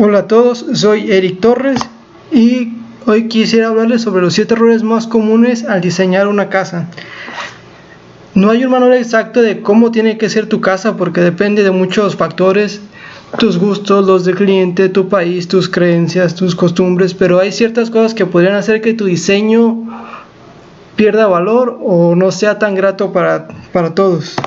Hola a todos, soy Eric Torres y hoy quisiera hablarles sobre los 7 errores más comunes al diseñar una casa. No hay un manual exacto de cómo tiene que ser tu casa porque depende de muchos factores, tus gustos, los del cliente, tu país, tus creencias, tus costumbres, pero hay ciertas cosas que podrían hacer que tu diseño pierda valor o no sea tan grato para todos.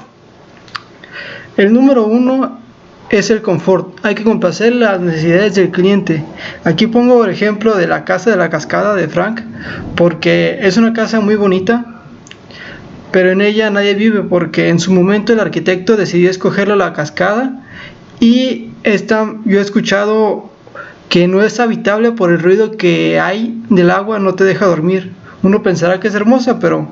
El número 1 es el confort. Hay que complacer las necesidades del cliente. Aquí pongo el ejemplo de la casa de la cascada de Frank, porque es una casa muy bonita, pero en ella nadie vive porque en su momento el arquitecto decidió escogerle la cascada y yo he escuchado que no es habitable por el ruido que hay del agua, no te deja dormir. Uno pensará que es hermosa, pero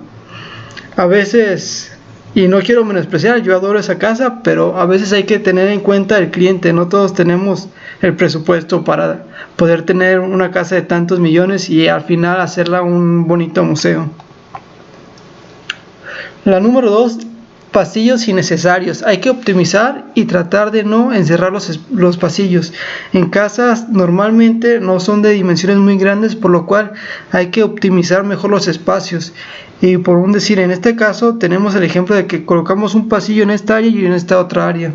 a veces, y no quiero menospreciar, yo adoro esa casa, pero a veces hay que tener en cuenta el cliente. No todos tenemos el presupuesto para poder tener una casa de tantos millones y al final hacerla un bonito museo. La número 2, pasillos innecesarios. Hay que optimizar y tratar de no encerrar los pasillos. En casas normalmente no son de dimensiones muy grandes, por lo cual hay que optimizar mejor los espacios. Y por un decir, en este caso tenemos el ejemplo de que colocamos un pasillo en esta área y en esta otra área,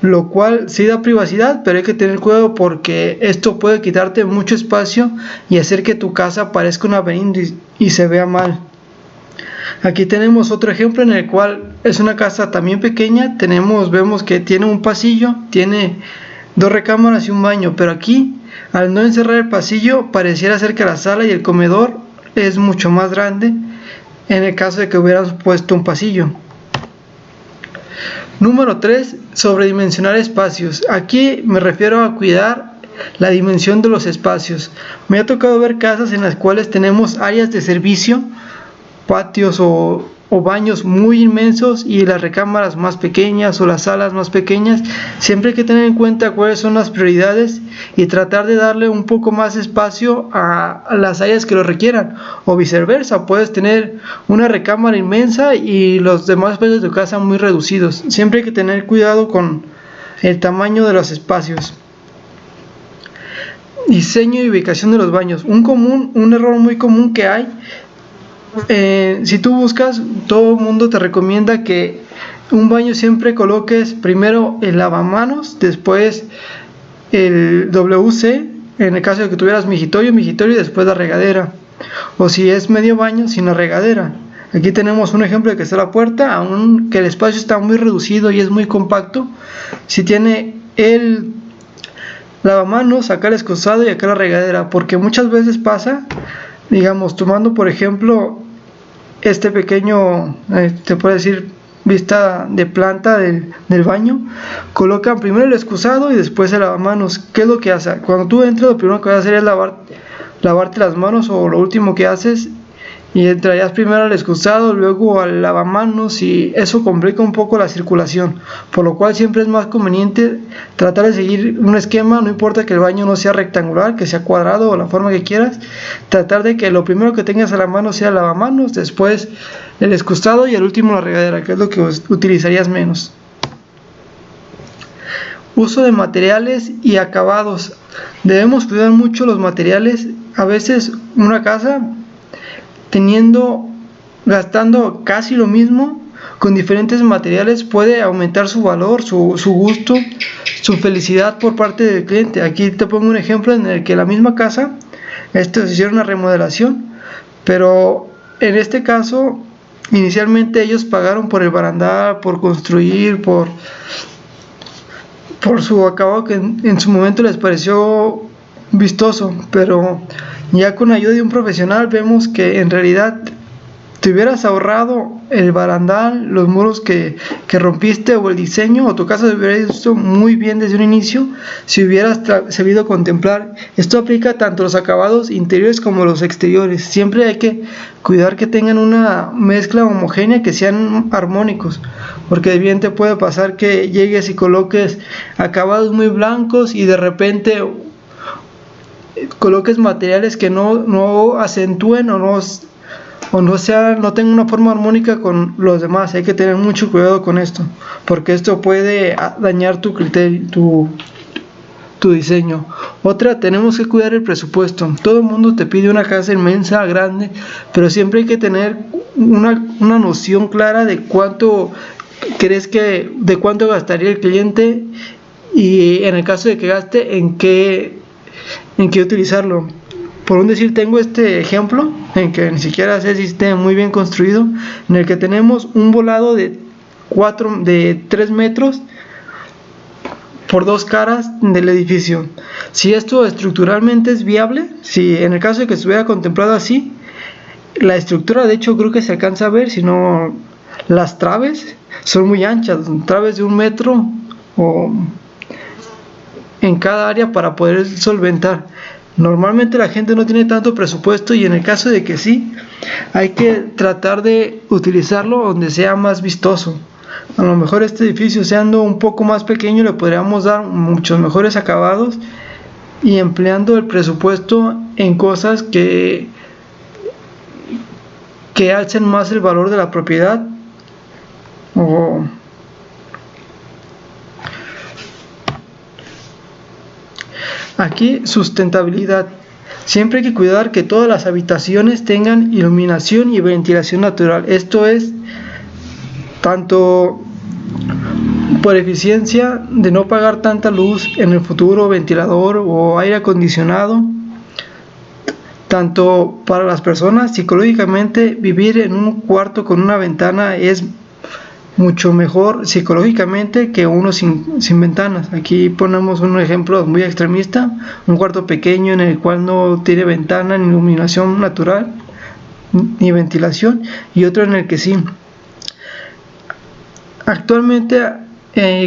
lo cual sí da privacidad, pero hay que tener cuidado porque esto puede quitarte mucho espacio y hacer que tu casa parezca un laberinto y se vea mal. Aquí tenemos otro ejemplo en el cual es una casa también pequeña. Vemos que tiene un pasillo, tiene 2 recámaras y un baño, pero aquí al no encerrar el pasillo pareciera ser que la sala y el comedor es mucho más grande en el caso de que hubieran puesto un pasillo. Número 3, sobredimensionar espacios. Aquí me refiero a cuidar la dimensión de los espacios. Me ha tocado ver casas en las cuales tenemos áreas de servicio, patios o baños muy inmensos y las recámaras más pequeñas o las salas más pequeñas. Siempre hay que tener en cuenta cuáles son las prioridades y tratar de darle un poco más espacio a las áreas que lo requieran, o viceversa. Puedes tener una recámara inmensa y los demás espacios de tu casa muy reducidos. Siempre hay que tener cuidado con el tamaño de los espacios. Diseño y ubicación de los baños. Un error muy común que hay, si tú buscas, todo el mundo te recomienda que un baño siempre coloques primero el lavamanos, después el WC, en el caso de que tuvieras migitorio y después la regadera, o si es medio baño sin la regadera. Aquí tenemos un ejemplo de que está la puerta, aunque el espacio está muy reducido y es muy compacto, si tiene el lavamanos, acá el excusado y acá la regadera, porque muchas veces pasa, digamos, tomando por ejemplo este pequeño, te puedo decir, vista de planta del baño, colocan primero el excusado y después el lavamanos. ¿Qué es lo que hace? Cuando tú entras, lo primero que vas a hacer es lavarte las manos, o lo último que haces, y entrarías primero al excusado, luego al lavamanos, y eso complica un poco la circulación, por lo cual siempre es más conveniente tratar de seguir un esquema. No importa que el baño no sea rectangular, que sea cuadrado o la forma que quieras, tratar de que lo primero que tengas a la mano sea el lavamanos, después el excusado y el último la regadera, que es lo que utilizarías menos. Uso de materiales y acabados. Debemos cuidar mucho los materiales. A veces una casa, gastando casi lo mismo con diferentes materiales, puede aumentar su valor, su gusto, su felicidad por parte del cliente. Aquí te pongo un ejemplo en el que la misma casa, se hicieron una remodelación, pero en este caso inicialmente ellos pagaron por el barandal, por construir, por su acabado que en su momento les pareció vistoso, pero ya con ayuda de un profesional vemos que en realidad te hubieras ahorrado el barandal, los muros que rompiste, o el diseño, o tu casa se hubiera visto muy bien desde un inicio si hubieras sabido contemplar. Esto aplica tanto a los acabados interiores como a los exteriores. Siempre hay que cuidar que tengan una mezcla homogénea, que sean armónicos, porque bien te puede pasar que llegues y coloques acabados muy blancos y de repente coloques materiales que no acentúen o no tengan una forma armónica con los demás. Hay que tener mucho cuidado con esto, porque esto puede dañar tu criterio, tu diseño. Otra, tenemos que cuidar el presupuesto. Todo el mundo te pide una casa inmensa, grande, pero siempre hay que tener una noción clara de cuánto de cuánto gastaría el cliente, y en el caso de que gaste, en qué utilizarlo. Por un decir, tengo este ejemplo en que ni siquiera sé si esté muy bien construido, en el que tenemos un volado de 3 metros por 2 caras del edificio. Si esto estructuralmente es viable, si en el caso de que estuviera contemplado así, la estructura, de hecho creo que se alcanza a ver, si no, las traves son muy anchas, traves de 1 metro o en cada área para poder solventar. Normalmente la gente no tiene tanto presupuesto, y en el caso de que sí, hay que tratar de utilizarlo donde sea más vistoso. A lo mejor este edificio, siendo un poco más pequeño, le podríamos dar muchos mejores acabados y empleando el presupuesto en cosas que alcen más el valor de la propiedad. Aquí, sustentabilidad. Siempre hay que cuidar que todas las habitaciones tengan iluminación y ventilación natural. Esto es tanto por eficiencia de no pagar tanta luz en el futuro, ventilador o aire acondicionado. Tanto para las personas, psicológicamente, vivir en un cuarto con una ventana es mucho mejor psicológicamente que uno sin ventanas. Aquí ponemos un ejemplo muy extremista: un cuarto pequeño en el cual no tiene ventana, ni iluminación natural, ni ventilación, y otro en el que sí. Actualmente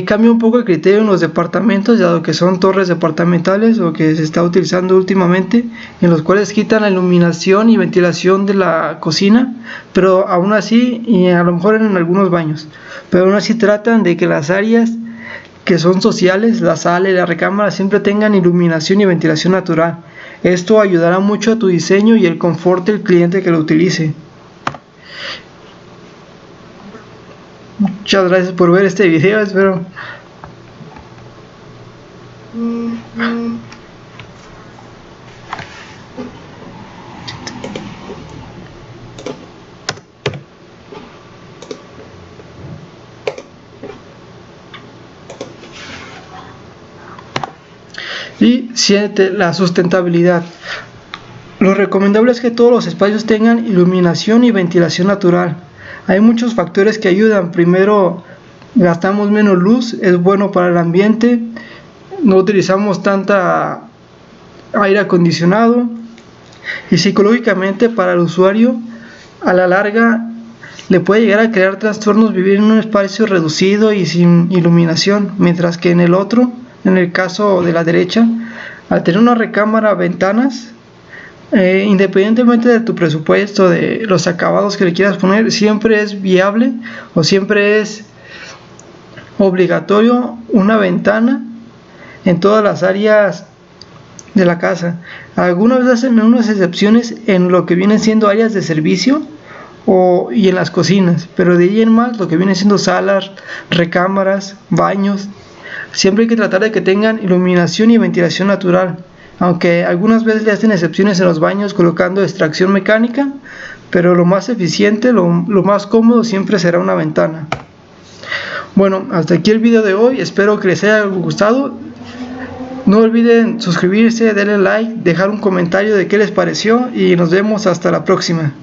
cambia un poco el criterio en los departamentos, dado que son torres departamentales, o que se está utilizando últimamente, en los cuales quitan la iluminación y ventilación de la cocina, pero aún así, y a lo mejor en algunos baños, pero aún así tratan de que las áreas que son sociales, la sala y la recámara, siempre tengan iluminación y ventilación natural. Esto ayudará mucho a tu diseño y el confort del cliente que lo utilice. Muchas gracias por ver este video, espero. Y 7, la sustentabilidad. Lo recomendable es que todos los espacios tengan iluminación y ventilación natural. Hay muchos factores que ayudan. Primero, gastamos menos luz, es bueno para el ambiente, no utilizamos tanta aire acondicionado, y psicológicamente para el usuario, a la larga, le puede llegar a crear trastornos vivir en un espacio reducido y sin iluminación, mientras que en el otro, en el caso de la derecha, al tener una recámara, ventanas, independientemente de tu presupuesto, de los acabados que le quieras poner, siempre es viable o siempre es obligatorio una ventana en todas las áreas de la casa. Algunas veces hacen unas excepciones en lo que vienen siendo áreas de servicio y en las cocinas, pero de ahí en más, lo que vienen siendo salas, recámaras, baños, siempre hay que tratar de que tengan iluminación y ventilación natural. Aunque algunas veces le hacen excepciones en los baños colocando extracción mecánica, pero lo más eficiente, lo más cómodo siempre será una ventana. Bueno, hasta aquí el video de hoy, espero que les haya gustado. No olviden suscribirse, darle like, dejar un comentario de qué les pareció, y nos vemos hasta la próxima.